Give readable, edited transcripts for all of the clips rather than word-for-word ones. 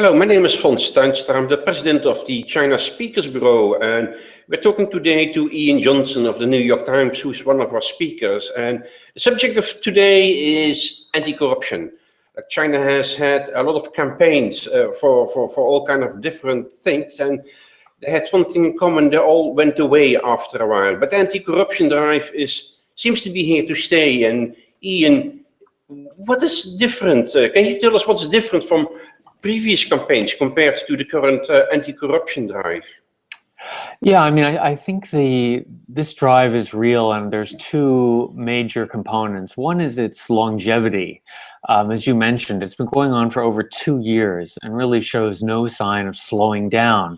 Hello, my name is Von Stuinster. I'm the president of the China Speakers Bureau, and we're talking today to Ian Johnson of the New York Times, who's one of our speakers. And the subject of today is anti-corruption. China has had a lot of campaigns for all kind of different things, and they had one thing in common: they all went away after a while. But the anti-corruption drive seems to be here to stay. And Ian, what is different? Can you tell us what's different from previous campaigns compared to the current anti-corruption drive? Yeah, I mean, I think this drive is real, and there's two major components. One is its longevity. As you mentioned, it's been going on for over 2 years and really shows no sign of slowing down.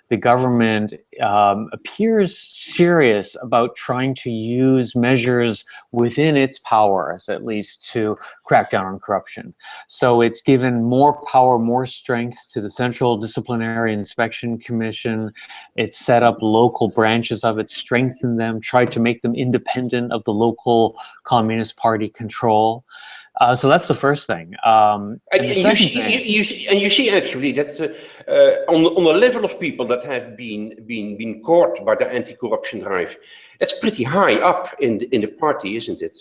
The government appears serious about trying to use measures within its powers, at least, to crack down on corruption. So it's given more power, more strength to the Central Disciplinary Inspection Commission. It's set up local branches of it, strengthened them, tried to make them independent of the local Communist Party control. So that's the first thing. And you see actually that on the level of people that have been caught by the anti-corruption drive, that's pretty high up in the party, isn't it?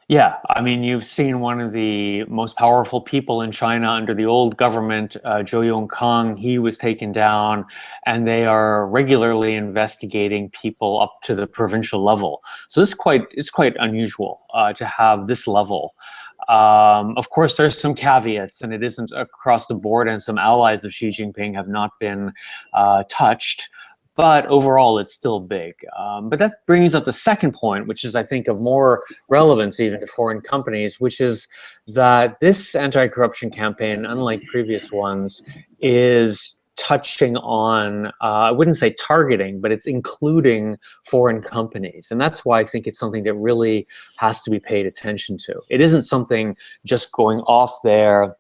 Yeah, I mean, you've seen one of the most powerful people in China under the old government, Zhou Yongkang. He was taken down, and they are regularly investigating people up to the provincial level. So it's quite unusual to have this level. Of course, there's some caveats, and it isn't across the board, and some allies of Xi Jinping have not been touched. But overall, it's still big. But that brings up the second point, which is, I think, of more relevance even to foreign companies, which is that this anti-corruption campaign, unlike previous ones, is touching on, I wouldn't say targeting, but it's including foreign companies. And that's why I think it's something that really has to be paid attention to. It isn't something just going off there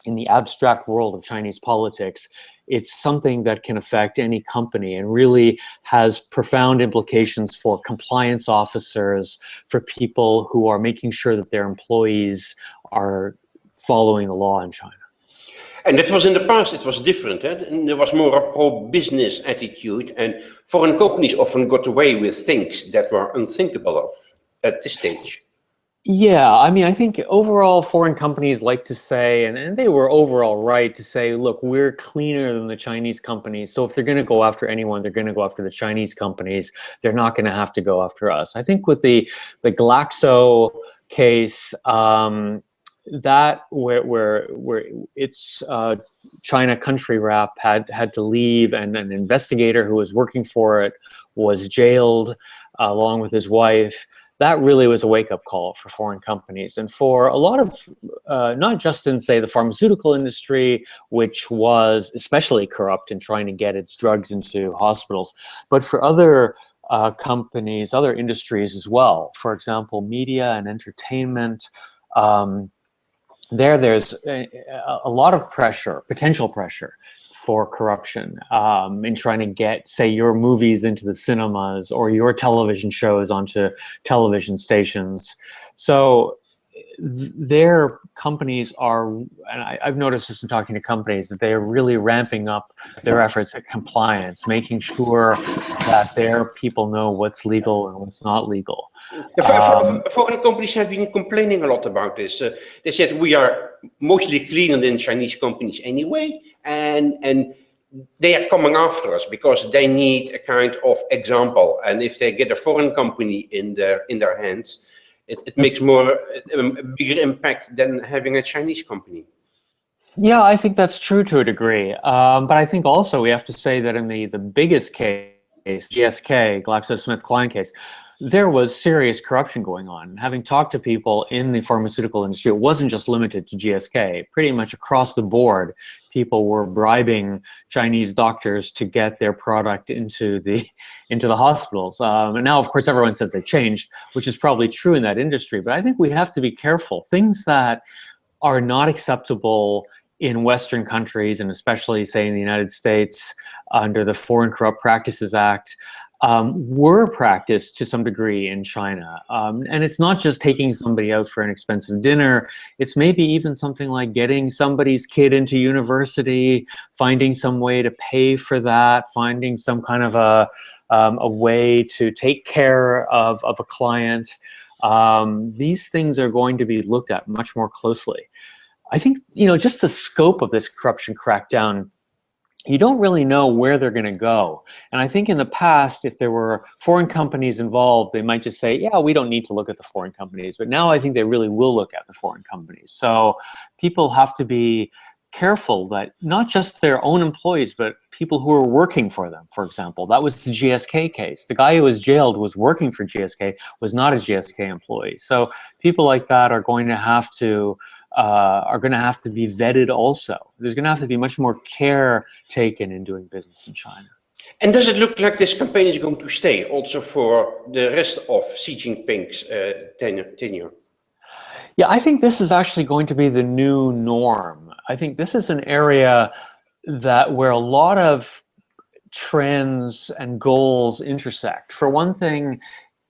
in the abstract world of Chinese politics. It's something that can affect any company and really has profound implications for compliance officers, for people who are making sure that their employees are following the law in China. And that was in the past, it was different. And there was more a pro-business attitude, and foreign companies often got away with things that were unthinkable of at this stage. Yeah, I mean, I think overall foreign companies like to say, and they were overall right to say, look, we're cleaner than the Chinese companies. So if they're going to go after anyone, they're going to go after the Chinese companies. They're not going to have to go after us. I think with the Theglaxo case, that where its China country rep had to leave, and an investigator who was working for it was jailed along with his wife. That really was a wake-up call for foreign companies, and for a lot of, not just in, say, the pharmaceutical industry, which was especially corrupt in trying to get its drugs into hospitals, but for other companies, other industries as well. For example, media and entertainment. There's a lot of pressure, potential pressure, for corruption in trying to get, say, your movies into the cinemas or your television shows onto television stations. So their companies are, and I've noticed this in talking to companies, that they are really ramping up their efforts at compliance, making sure that their people know what's legal and what's not legal. Foreign companies have been complaining a lot about this. They said we are mostly cleaner than Chinese companies anyway, and they are coming after us because they need a kind of example. And if they get a foreign company in their hands, it makes a bigger impact than having a Chinese company. Yeah, I think that's true to a degree. But I think also we have to say that in the biggest case, GSK, GlaxoSmithKline case, there was serious corruption going on. Having talked to people in the pharmaceutical industry, it wasn't just limited to GSK. Pretty much across the board, people were bribing Chinese doctors to get their product into the hospitals. And now, of course, everyone says they've changed, which is probably true in that industry. But I think we have to be careful. Things that are not acceptable in Western countries, and especially, say, in the United States, under the Foreign Corrupt Practices Act, were practiced to some degree in China. And it's not just taking somebody out for an expensive dinner. It's maybe even something like getting somebody's kid into university, finding some way to pay for that, finding some kind of a way to take care of a client. These things are going to be looked at much more closely. I think, just the scope of this corruption crackdown, you don't really know where they're going to go. And I think in the past, if there were foreign companies involved, they might just say, yeah, we don't need to look at the foreign companies. But now I think they really will look at the foreign companies. So people have to be careful that not just their own employees, but people who are working for them, for example. That was the GSK case. The guy who was jailed was working for GSK, was not a GSK employee. So people like that are going to have to be vetted also. There's going to have to be much more care taken in doing business in China. And does it look like this campaign is going to stay also for the rest of Xi Jinping's tenure? Yeah, I think this is actually going to be the new norm. I think this is an area where a lot of trends and goals intersect. For one thing,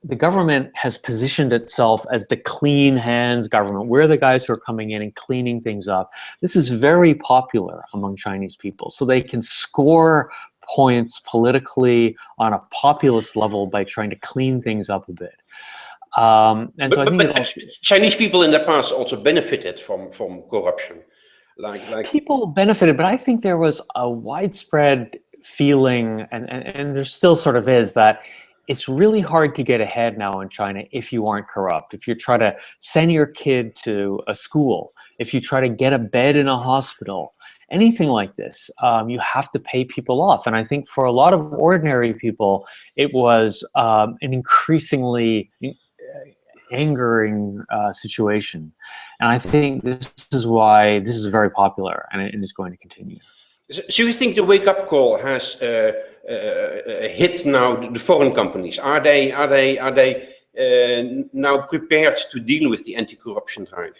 the government has positioned itself as the clean hands government. We're the guys who are coming in and cleaning things up. This is very popular among Chinese people. So they can score points politically on a populist level by trying to clean things up a bit. But Chinese people in the past also benefited from corruption. People benefited, but I think there was a widespread feeling, and there still sort of is, that it's really hard to get ahead now in China if you aren't corrupt. If you try to send your kid to a school, if you try to get a bed in a hospital, anything like this, you have to pay people off. And I think for a lot of ordinary people, it was an increasingly angering situation. And I think this is why this is very popular and is going to continue. So you think the wake-up call has hit now the foreign companies? Are they now prepared to deal with the anti-corruption drive?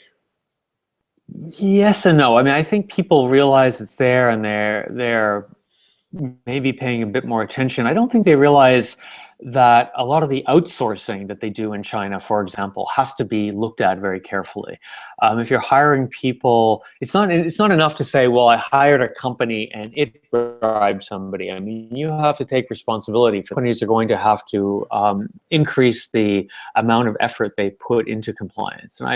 Yes and no. I mean, I think people realize it's there, and they're maybe paying a bit more attention. I don't think they realize that a lot of the outsourcing that they do in China, for example, has to be looked at very carefully. If you're hiring people, it's not enough to say, well, I hired a company and it bribed somebody. I mean, you have to take responsibility. Companies are going to have to increase the amount of effort they put into compliance. And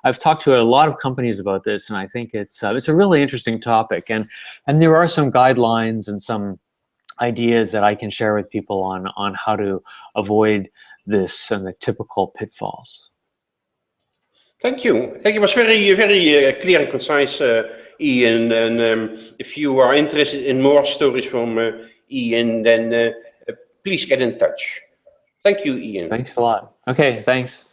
I've talked to a lot of companies about this, and I think it's a really interesting topic. And there are some guidelines and some ideas that I can share with people on how to avoid this and the typical pitfalls. Thank you. It was very clear and concise, Ian. And if you are interested in more stories from Ian, then please get in touch. Thank you, Ian. Thanks a lot. Okay, thanks.